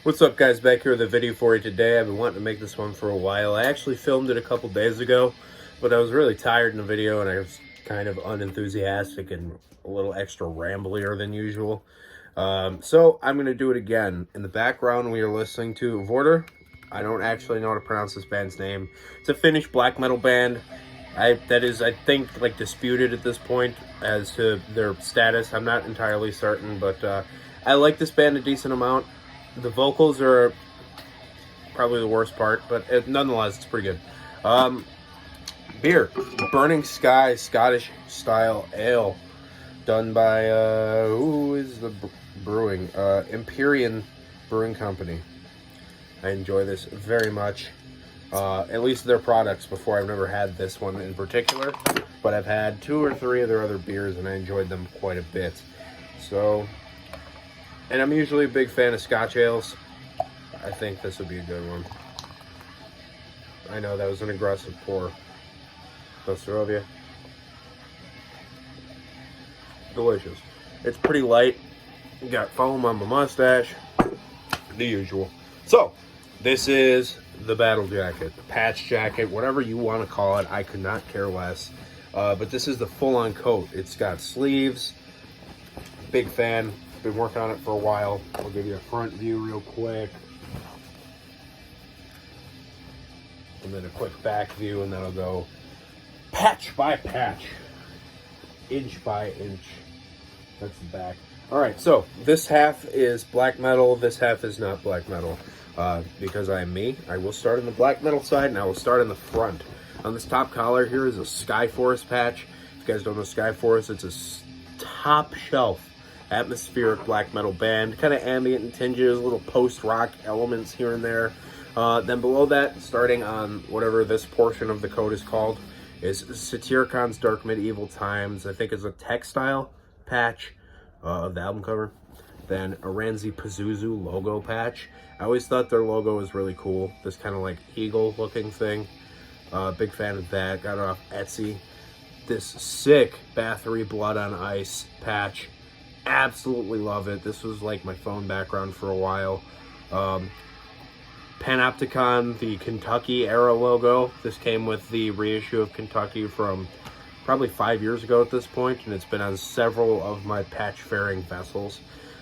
What's up, guys? Back here with a video for you today. I've been wanting to make this one for a while. I actually filmed it a couple days ago, but I was really tired in the video and I was kind of unenthusiastic and a little extra ramblier than usual. So I'm going to do it again. In the background, we are listening to Vorder. I don't actually know how to pronounce this band's name. It's a Finnish black metal band. That is, I think, like disputed at this point as to their status. I'm not entirely certain, but I like this band a decent amount. The vocals are probably the worst part, but nonetheless, it's pretty good. Beer, Burning Sky Scottish Style Ale, done by, who is the brewing? Empyrean Brewing Company. I enjoy this very much. At least their products before. I've never had this one in particular, but I've had 2 or 3 of their other beers and I enjoyed them quite a bit. So, and I'm usually a big fan of Scotch ales. I think this would be a good one. I know that was an aggressive pour. Nostrovia. Delicious. It's pretty light. Got foam on my mustache. The usual. So, this is the battle jacket, the patch jacket, whatever you want to call it. I could not care less. But this is the full-on coat. It's got sleeves. Big fan. Been working on it for a while. I'll give you a front view real quick. And then a quick back view, and then I'll go patch by patch. Inch by inch. That's the back. Alright, so this half is black metal, this half is not black metal. Because I am me, I will start on the black metal side, and I will start in the front. On this top collar here is a Skyforest patch. If you guys don't know Skyforest, it's a top shelf atmospheric black metal band, kind of ambient and tinges, little post-rock elements here and there. Then below that, starting on whatever this portion of the coat is called, is Satyrcon's Dark Medieval Times. I think it's a textile patch of the album cover. Then a Ranzi Pazuzu logo patch. I always thought their logo was really cool. This kind of like eagle looking thing. Big fan of that. Got it off Etsy. This sick Bathory Blood on Ice patch. Absolutely love it. This was like my phone background for a while. Panopticon, the Kentucky era logo. This came with the reissue of Kentucky from probably 5 years ago at this point, and it's been on several of my patch fairing vessels.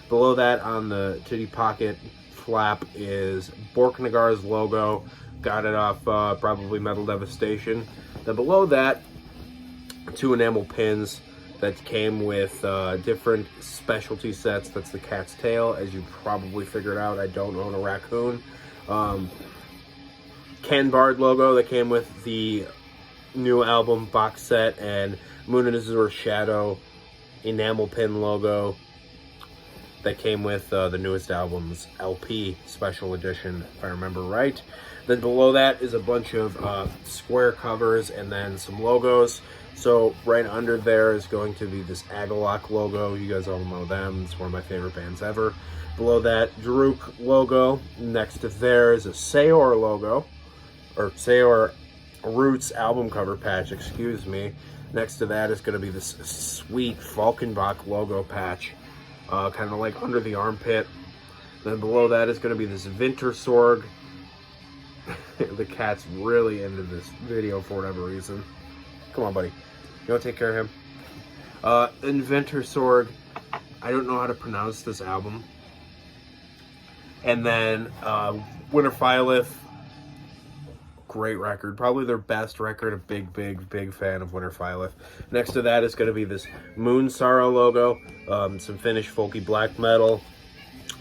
Below that on the titty pocket flap is Borknagar's logo. Got it off probably Metal Devastation. Then below that, 2 enamel pins that came with different specialty sets. That's the cat's tail. As you probably figured out, I don't own a raccoon. Ken Bard logo that came with the new album box set, and Moon and Azure Shadow enamel pin logo that came with the newest album's LP special edition, if I remember right. Then below that is a bunch of square covers and then some logos. So right under there is going to be this Agalloch logo. You guys all know them. It's one of my favorite bands ever. Below that, Druk logo. Next to there is a Seor logo, or Seor Roots album cover patch, excuse me. Next to that is going to be this sweet Falkenbach logo patch, kind of like under the armpit. Then below that is going to be this Wintersorg. The cat's really into this video for whatever reason. Come on, buddy. You want to take care of him? And Wintersorg, I don't know how to pronounce this album. And then Winter Phyllith, great record. Probably their best record. A big fan of Winter Phyllith. Next to that is going to be this Moon Sorrow logo. Some Finnish folky black metal.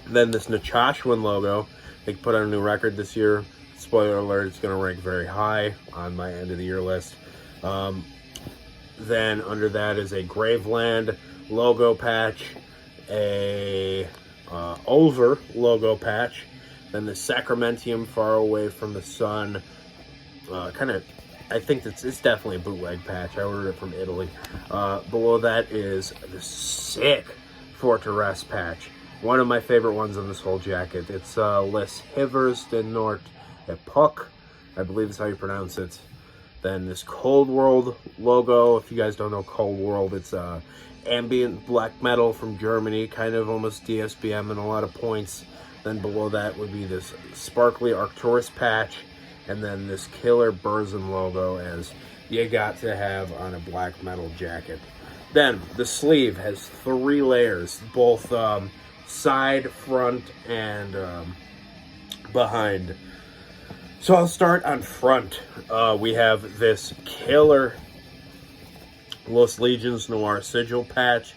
Then this Nachashwin logo. They put out a new record this year. Spoiler alert, it's going to rank very high on my end of the year list. Then under that is a Graveland logo patch. A Over logo patch. Then the Sacramentium Far Away from the Sun. I think it's definitely a bootleg patch. I ordered it from Italy. Below that is the sick Fortress patch. One of my favorite ones on this whole jacket. It's Les Hivers de Nort Epoch. I believe is how you pronounce it. Then this Cold World logo. If you guys don't know Cold World, it's ambient black metal from Germany, kind of almost DSBM in a lot of points. Then below that would be this sparkly Arcturus patch, and then this killer Burzum logo, as you got to have on a black metal jacket. Then the sleeve has 3 layers, both side, front, and behind. So I'll start on front. We have this killer Los Legions Noir sigil patch.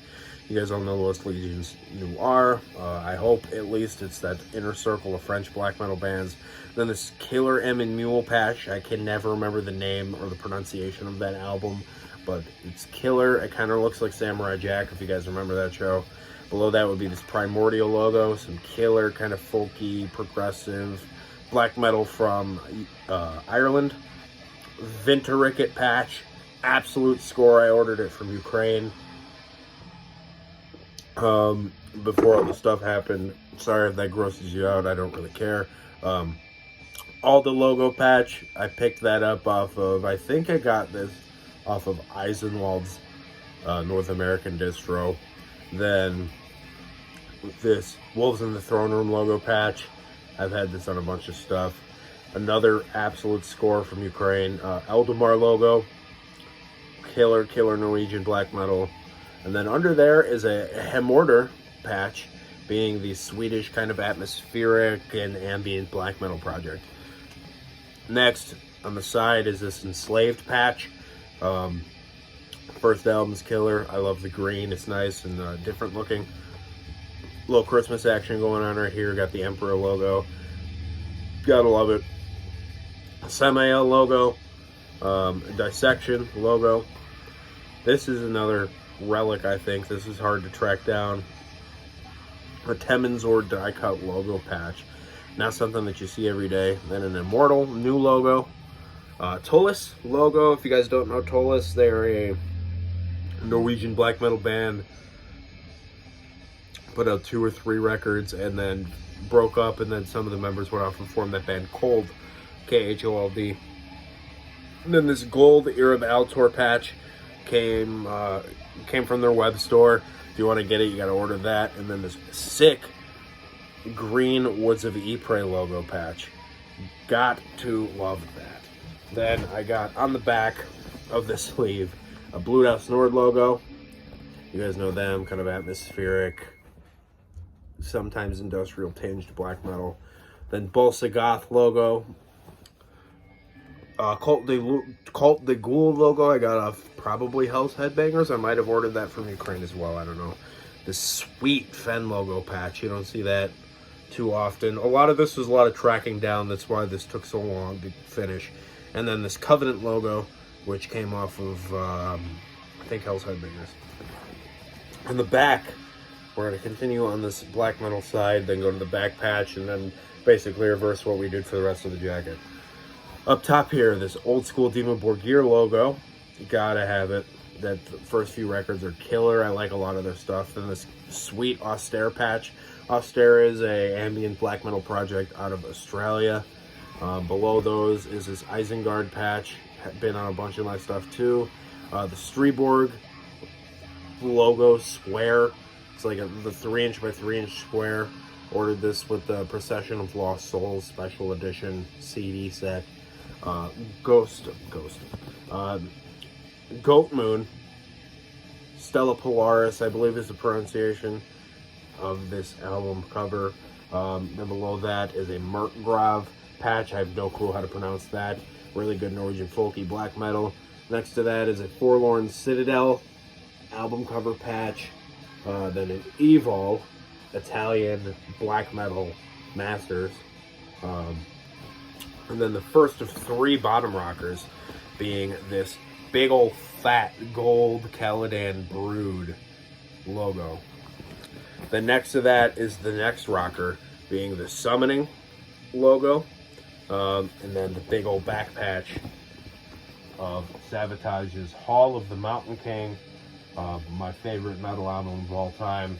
You guys all know Los Legions Noir. I hope at least it's that inner circle of French black metal bands. Then this Killer M and Mule patch. I can never remember the name or the pronunciation of that album, but it's killer. It kind of looks like Samurai Jack, if you guys remember that show. Below that would be this Primordial logo, some killer, kind of folky, progressive black metal from Ireland. Vintericket patch, absolute score. I ordered it from Ukraine before all the stuff happened. Sorry if that grosses you out, I don't really care. All the logo patch, I picked that up off of, I think I got this off of Eisenwald's North American distro. Then this Wolves in the Throne Room logo patch, I've had this on a bunch of stuff. Another absolute score from Ukraine. Eldamar logo, killer Norwegian black metal. And then under there is a Hemorder patch, being the Swedish kind of atmospheric and ambient black metal project. Next, on the side is this Enslaved patch. First album's killer. I love the green. It's nice and different looking. Little Christmas action going on right here. Got the Emperor logo. Gotta love it. Samael logo. Dissection logo. This is another relic, I think. This is hard to track down. A Temenzor die cut logo patch. Not something that you see every day. Then an Immortal new logo. Tullus logo. If you guys don't know Tullus, they're a Norwegian black metal band. Put out 2 or 3 records and then broke up, and then some of the members went off and formed that band Cold, K-H-O-L-D. And then this gold Arab Altor patch came from their web store. If you want to get it, you got to order that. And then this sick green Woods of Ypres logo patch. Got to love that. Then I got on the back of the sleeve a Bluthaus Nord logo. You guys know them, kind of atmospheric, sometimes industrial tinged black metal. Then Bolsa Goth logo. Cult de Ghoul logo I got off probably Hell's Headbangers. I might have ordered that from Ukraine as well, I don't know. This sweet Fen logo patch, you don't see that too often. A lot of this was a lot of tracking down, that's why this took so long to finish. And then this Covenant logo, which came off of I think Hell's Headbangers. In the back, we're going to continue on this black metal side, then go to the back patch, and then basically reverse what we did for the rest of the jacket. Up top here, this old school Dimmu Borgir logo. You gotta have it. That first few records are killer. I like a lot of their stuff. Then this sweet Austere patch. Austere is a ambient black metal project out of Australia. Below those is this Isengard patch. Been on a bunch of my stuff too. The Striborg logo square. It's like the 3" by 3" square. Ordered this with the Procession of Lost Souls special edition CD set. Goat Moon, Stella Polaris, I believe is the pronunciation of this album cover. Then below that is a Merkgrav patch. I have no clue how to pronounce that. Really good Norwegian folky black metal. Next to that is a Forlorn Citadel album cover patch. Then an Evil Italian black metal masters. And then the first of 3 bottom rockers being this big old fat gold Caladan Brood logo. Then next to that is the next rocker being the Summoning logo. And then the big old back patch of Savage's Hall of the Mountain King. My favorite metal album of all time.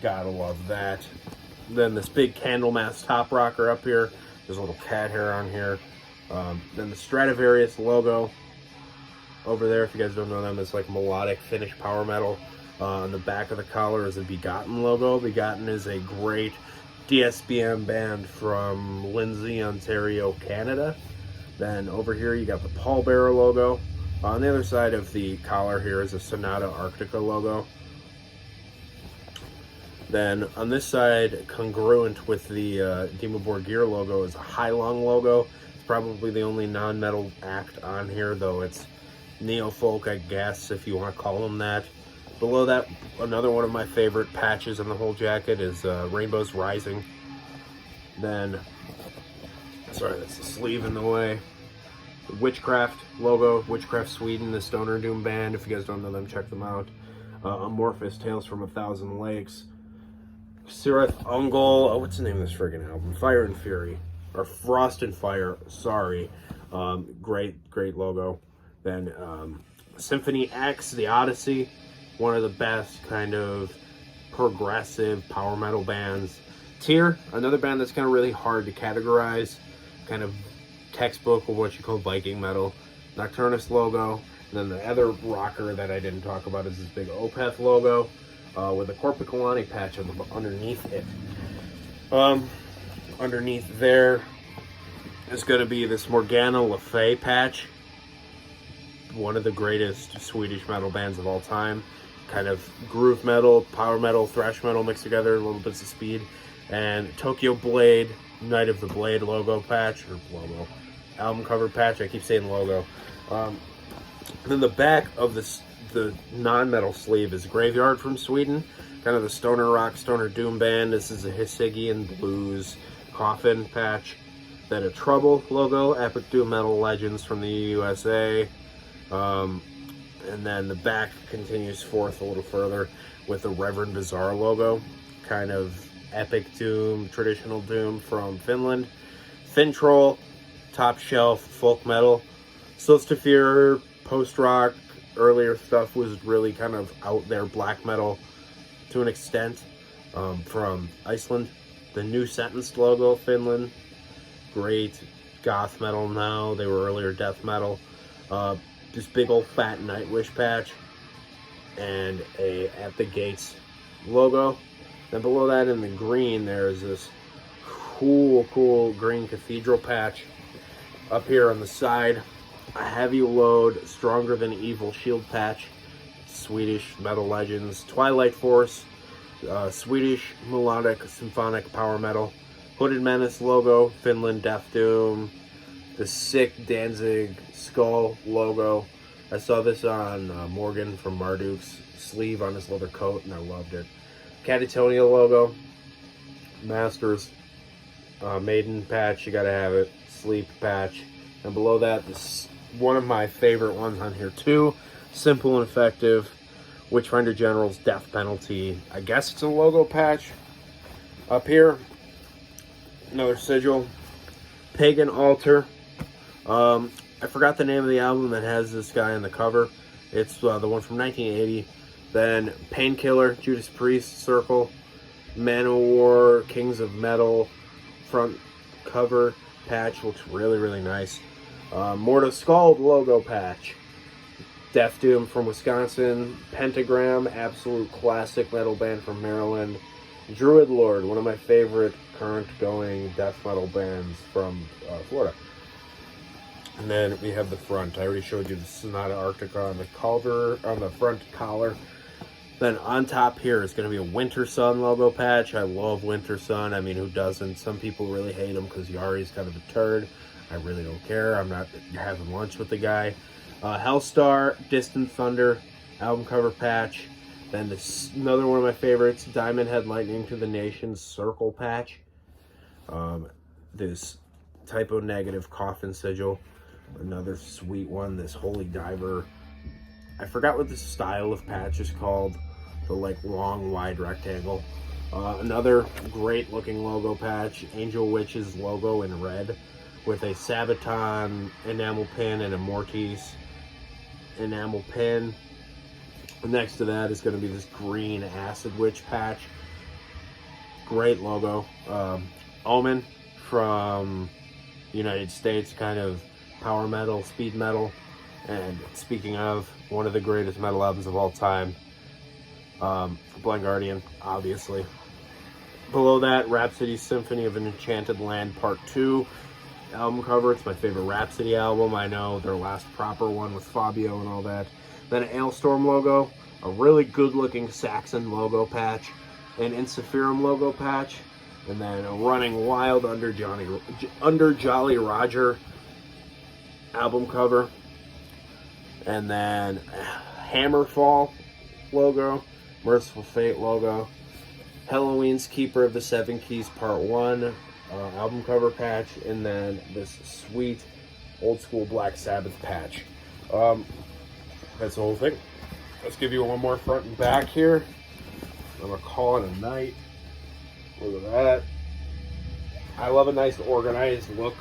Gotta love that. Then this big Candlemass top rocker up here. There's a little cat hair on here. Then the Stradivarius logo over there. If you guys don't know them, it's like melodic Finnish power metal. On the back of the collar is a Begotten logo. Begotten is a great DSBM band from Lindsay, Ontario, Canada. Then over here you got the Pallbearer logo. On the other side of the collar here is a Sonata Arctica logo. Then on this side, congruent with the Dimmu Borgir logo, is a Heilung logo. It's probably the only non-metal act on here, though it's neo-folk, I guess, if you want to call them that. Below that, another one of my favorite patches on the whole jacket is Rainbows Rising. Then, sorry, that's the sleeve in the way. The Witchcraft logo, Witchcraft Sweden, the Stoner Doom band. If you guys don't know them, check them out. Amorphous, Tales from a Thousand Lakes. Sirith Ungol, oh, what's the name of this friggin' album? Fire and Fury, or Frost and Fire, sorry. Great logo. Then Symphony X, The Odyssey, one of the best kind of progressive power metal bands. Tyr, another band that's kind of really hard to categorize, kind of textbook of what you call Viking metal. Nocturnus logo. And then the other rocker that I didn't talk about is this big Opeth logo with a Corpicalani patch underneath it. Underneath there is going to be this Morgana Le Fay patch. One of the greatest Swedish metal bands of all time. Kind of groove metal, power metal, thrash metal mixed together, a little bits of speed. And Tokyo Blade, Night of the Blade logo patch, or logo, album cover patch. I keep saying logo. Then the back of the non-metal sleeve is Graveyard from Sweden, kind of the stoner rock, stoner doom band. This is a Hisigian blues coffin patch. Then a Trouble logo, Epic Doom Metal Legends from the USA. And then the back continues forth a little further with the Reverend Bizarre logo, kind of epic doom, traditional doom from Finland. Fintroll, top shelf folk metal. Silstafir, post-rock, earlier stuff was really kind of out there black metal to an extent, from Iceland. The New Sentenced logo, Finland. Great goth metal now. They were earlier death metal. This big old fat Nightwish patch and a At the Gates logo. Then below that in the green there's this cool green cathedral patch. Up here on the side, a Heavy Load Stronger Than Evil shield patch. Swedish Metal Legends. Twilight Force, Swedish melodic symphonic power metal. Hooded Menace logo, Finland Death Doom. The sick Danzig skull logo. I saw this on Morgan from Marduk's sleeve on his leather coat, and I loved it. Catatonia logo. Masters Maiden patch, you gotta have it. Sleep patch. And below that, this one of my favorite ones on here too. Simple and effective. Witchfinder General's Death Penalty. I guess it's a logo patch. Up here, another sigil. Pagan Altar. I forgot the name of the album that has this guy on the cover. It's the one from 1980. Then Painkiller, Judas Priest, Circle. Manowar, Kings of Metal, front cover patch. Looks really nice. Mortal Scald logo patch. Death Doom from Wisconsin. Pentagram, absolute classic metal band from Maryland. Druid Lord, one of my favorite current going death metal bands from Florida. And then we have the front. I already showed you the Sonata Arctica on the front collar. Then on top here is going to be a Winter Sun logo patch. I love Winter Sun. I mean, who doesn't? Some people really hate him because Yari's kind of a turd. I really don't care. I'm not having lunch with the guy. Hellstar, Distant Thunder, album cover patch. Then this another one of my favorites, Diamond Head Lightning to the Nations Circle patch. This Typo Negative coffin sigil. Another sweet one, this Holy Diver. I forgot what the style of patch is called. The like long, wide rectangle. Another great looking logo patch. Angel Witch's logo in red with a Sabaton enamel pin and a Mortis enamel pin. Next to that is going to be this green Acid Witch patch. Great logo. Omen from United States, kind of power metal, speed metal. And speaking of, one of the greatest metal albums of all time, Blind Guardian, obviously. Below that, Rhapsody Symphony of an Enchanted Land Part 2 album cover. It's my favorite Rhapsody album. I know their last proper one with Fabio and all that. Then an Ailstorm logo, a really good looking Saxon logo patch, an Insafirum logo patch, and then a Running Wild under Jolly Roger album cover, and then Hammerfall logo, Merciful Fate logo, Halloween's Keeper of the Seven Keys Part 1 album cover patch, and then this sweet old school Black Sabbath patch. That's the whole thing. Let's give you one more front and back here. I'm gonna call it a night. Look at that. I love a nice organized look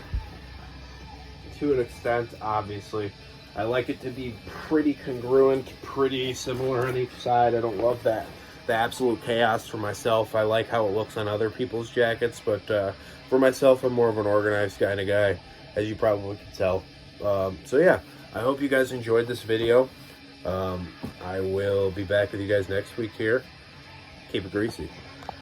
to an extent, obviously. I like it to be pretty congruent, pretty similar on each side. I don't love the absolute chaos for myself. I like how it looks on other people's jackets, but for myself, I'm more of an organized kind of guy, as you probably can tell. So yeah, I hope you guys enjoyed this video. I will be back with you guys next week here. Keep it greasy.